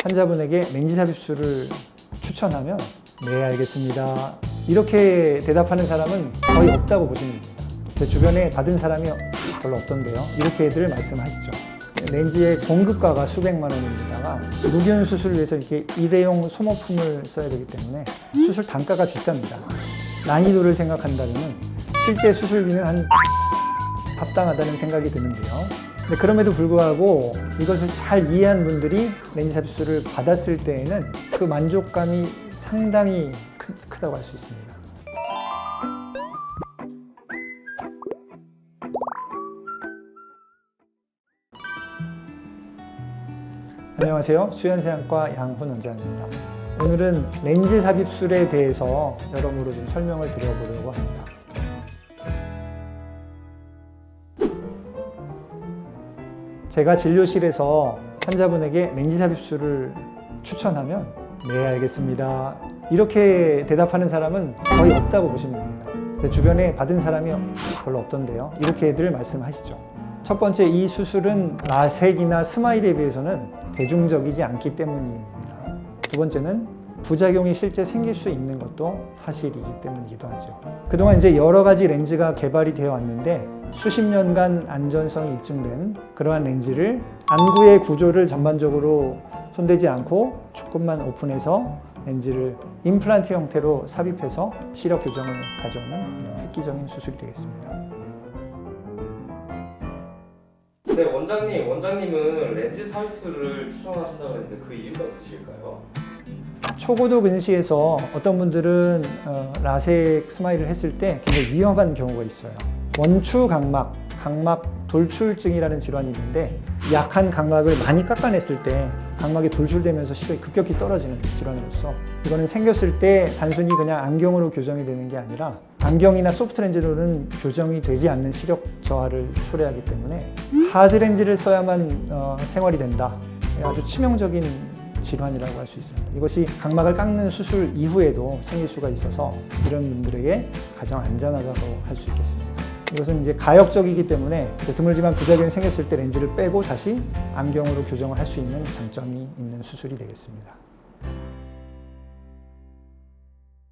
환자분에게 렌즈 삽입술을 추천하면 네, 알겠습니다. 이렇게 대답하는 사람은 거의 없다고 보시면 됩니다. 제 주변에 받은 사람이 별로 없던데요. 이렇게들 말씀하시죠. 렌즈의 공급가가 수백만 원입니다가 무균 수술을 위해서 이렇게 일회용 소모품을 써야 되기 때문에 수술 단가가 비쌉니다. 난이도를 생각한다면 실제 수술비는 한 합당하다는 생각이 드는데요. 근데 그럼에도 불구하고 이것을 잘 이해한 분들이 렌즈 삽입술을 받았을 때에는 그 만족감이 상당히 크다고 할 수 있습니다. 안녕하세요. 수연세안과 양훈 원장입니다. 오늘은 렌즈 삽입술에 대해서 여러모로 좀 설명을 드려보려고 합니다. 제가 진료실에서 환자분에게 렌즈 삽입술을 추천하면 네, 알겠습니다. 이렇게 대답하는 사람은 거의 없다고 보시면 됩니다. 주변에 받은 사람이 별로 없던데요. 이렇게들 말씀하시죠. 첫 번째, 이 수술은 라섹이나 스마일에 비해서는 대중적이지 않기 때문입니다. 두 번째는 부작용이 실제 생길 수 있는 것도 사실이기 때문이기도 하죠. 그동안 이제 여러 가지 렌즈가 개발이 되어 왔는데 수십 년간 안전성이 입증된 그러한 렌즈를 안구의 구조를 전반적으로 손대지 않고 조금만 오픈해서 렌즈를 임플란트 형태로 삽입해서 시력 교정을 가져오는 획기적인 수술이 되겠습니다. 네, 원장님은 렌즈 삽입술을 추천하신다고 했는데 그 이유가 있으실까요? 초고도 근시에서 어떤 분들은 라섹 스마일을 했을 때 굉장히 위험한 경우가 있어요. 원추 각막, 각막 돌출증이라는 질환이 있는데 약한 각막을 많이 깎아냈을 때 각막이 돌출되면서 시력이 급격히 떨어지는 질환으로서 이거는 생겼을 때 단순히 그냥 안경으로 교정이 되는 게 아니라 안경이나 소프트 렌즈로는 교정이 되지 않는 시력 저하를 초래하기 때문에 하드 렌즈를 써야만 생활이 된다. 아주 치명적인 질환이라고 할 수 있습니다. 이것이 각막을 깎는 수술 이후에도 생길 수가 있어서 이런 분들에게 가장 안전하다고 할 수 있겠습니다. 이것은 이제 가역적이기 때문에 드물지만 부작용이 생겼을 때 렌즈를 빼고 다시 안경으로 교정을 할 수 있는 장점이 있는 수술이 되겠습니다.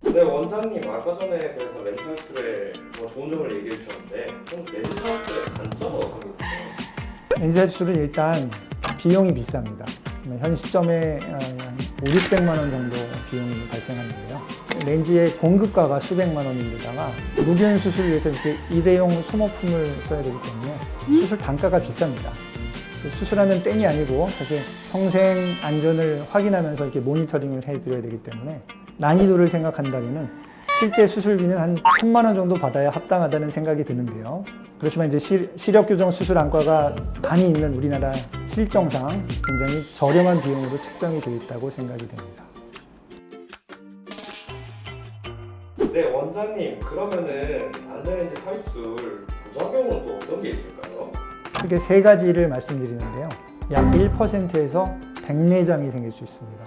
네, 원장님 아까 전에 그래서 렌즈 삽입술의 좋은 점을 얘기해 주셨는데 그럼 렌즈 삽입술의 단점은 어떤 게 있을까요? 렌즈 삽입술은 일단 비용이 비쌉니다. 현 시점에 한 500~600만 원 정도 비용이 발생하는데요. 렌즈의 공급가가 수백만 원인데다가 무균 수술을 위해서 이렇게 일회용 소모품을 써야 되기 때문에 수술 단가가 비쌉니다. 수술하면 땡이 아니고 사실 평생 안전을 확인하면서 이렇게 모니터링을 해드려야 되기 때문에 난이도를 생각한다면 실제 수술비는 한 1,000만 원 정도 받아야 합당하다는 생각이 드는데요. 그렇지만 이제 시력교정 수술 안과가 많이 있는 우리나라 실정상 굉장히 저렴한 비용으로 책정이 되어 있다고 생각이 됩니다. 네, 원장님 그러면은 안내렌즈 삽입술 부작용은 또 어떤 게 있을까요? 크게 세 가지를 말씀드리는데요. 약 1%에서 백내장이 생길 수 있습니다.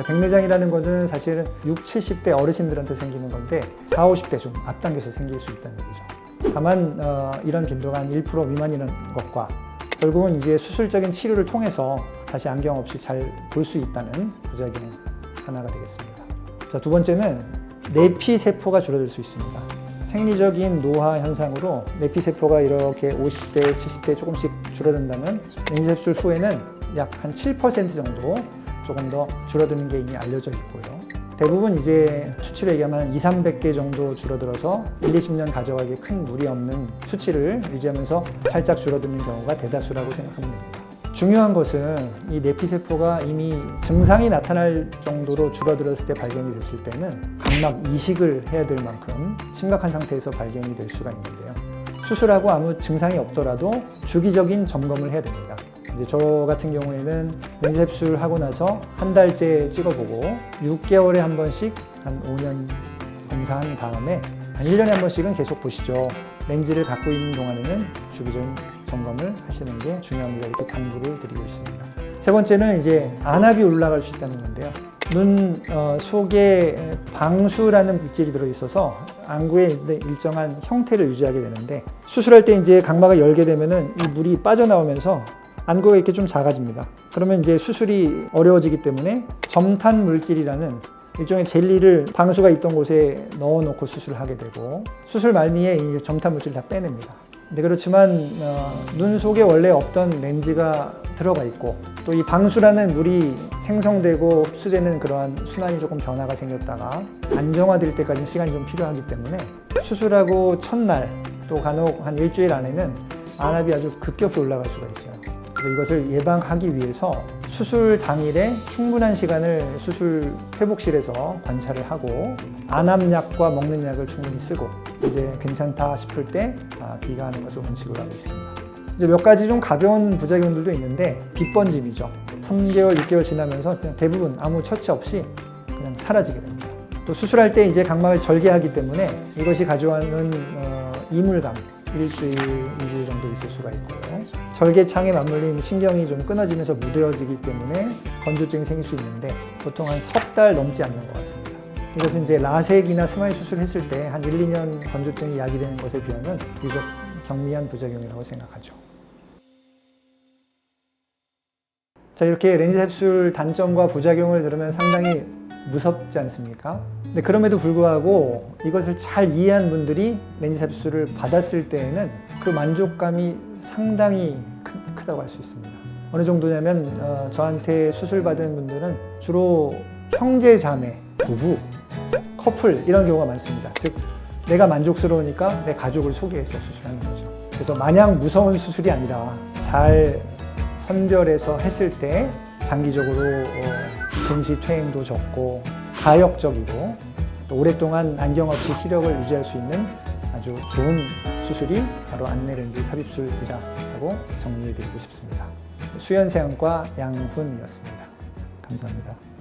백내장이라는 것은 사실은 60, 70대 어르신들한테 생기는 건데 40, 50대 좀 앞당겨서 생길 수 있다는 얘기죠. 다만 이런 빈도가 한 1% 미만이라는 것과 결국은 이제 수술적인 치료를 통해서 다시 안경 없이 잘 볼 수 있다는 부작용 하나가 되겠습니다. 자, 두 번째는 내피세포가 줄어들 수 있습니다. 생리적인 노화 현상으로 내피세포가 이렇게 50대, 70대 조금씩 줄어든다면 렌즈 삽입술 후에는 약 한 7% 정도 조금 더 줄어드는 게 이미 알려져 있고요. 대부분 이제 수치로 얘기하면 한 200~300개 정도 줄어들어서 1~20년 가져가기에 큰 무리 없는 수치를 유지하면서 살짝 줄어드는 경우가 대다수라고 생각하면 됩니다. 중요한 것은 이 내피세포가 이미 증상이 나타날 정도로 줄어들었을 때 발견이 됐을 때는 각막 이식을 해야 될 만큼 심각한 상태에서 발견이 될 수가 있는데요. 수술하고 아무 증상이 없더라도 주기적인 점검을 해야 됩니다. 이제 저 같은 경우에는 렌즈 삽입술 하고 나서 한 달째 찍어보고 6개월에 한 번씩 한 5년 검사한 다음에 한 1년에 한 번씩은 계속 보시죠. 렌즈를 갖고 있는 동안에는 주기적인 점검을 하시는 게 중요합니다. 이렇게 당부를 드리고 있습니다. 세 번째는 이제 안압이 올라갈 수 있다는 건데요. 눈 속에 방수라는 물질이 들어있어서 안구에 일정한 형태를 유지하게 되는데 수술할 때 이제 각막을 열게 되면은 이 물이 빠져나오면서 안구가 이렇게 좀 작아집니다. 그러면 이제 수술이 어려워지기 때문에 점탄 물질이라는 일종의 젤리를 방수가 있던 곳에 넣어놓고 수술을 하게 되고, 수술 말미에 이 점탄 물질을 다 빼냅니다. 근데 그렇지만 눈 속에 원래 없던 렌즈가 들어가 있고, 또 이 방수라는 물이 생성되고 흡수되는 그러한 순환이 조금 변화가 생겼다가 안정화될 때까지 시간이 좀 필요하기 때문에 수술하고 첫날 또 간혹 한 일주일 안에는 안압이 아주 급격히 올라갈 수가 있어요. 그래서 이것을 예방하기 위해서 수술 당일에 충분한 시간을 수술 회복실에서 관찰을 하고, 안압약과 먹는 약을 충분히 쓰고, 이제 괜찮다 싶을 때 귀가하는 것을 원칙으로 하고 있습니다. 이제 몇 가지 좀 가벼운 부작용들도 있는데, 빗번짐이죠. 3개월, 6개월 지나면서 그냥 대부분 아무 처치 없이 그냥 사라지게 됩니다. 또 수술할 때 이제 각막을 절개하기 때문에 이것이 가져오는 이물감, 일주일, 2주일 정도 있을 수가 있고요. 절개창에 맞물린 신경이 좀 끊어지면서 무뎌지기 때문에 건조증이 생길 수 있는데, 보통 한 석 달 넘지 않는 것 같습니다. 이것은 이제 라섹이나 스마일 수술했을 때 한 1, 2년 건조증이 야기되는 것에 비하면 비교적 경미한 부작용이라고 생각하죠. 자, 이렇게 렌즈 캡슐 단점과 부작용을 들으면 상당히 무섭지 않습니까? 근데 그럼에도 불구하고 이것을 잘 이해한 분들이 렌즈 캡슐을 받았을 때에는 그 만족감이 상당히 크다고 할 수 있습니다. 어느 정도냐면 저한테 수술받은 분들은 주로 형제, 자매, 부부, 커플 이런 경우가 많습니다. 즉 내가 만족스러우니까 내 가족을 소개해서 수술하는 거죠. 그래서 마냥 무서운 수술이 아니라 잘 선별해서 했을 때 장기적으로 근시 퇴행도 적고 가역적이고 또 오랫동안 안경 없이 시력을 유지할 수 있는 아주 좋은 수술이 바로 안내렌즈 삽입술이라고 정리해드리고 싶습니다. 수연세안과 양훈이었습니다. 감사합니다.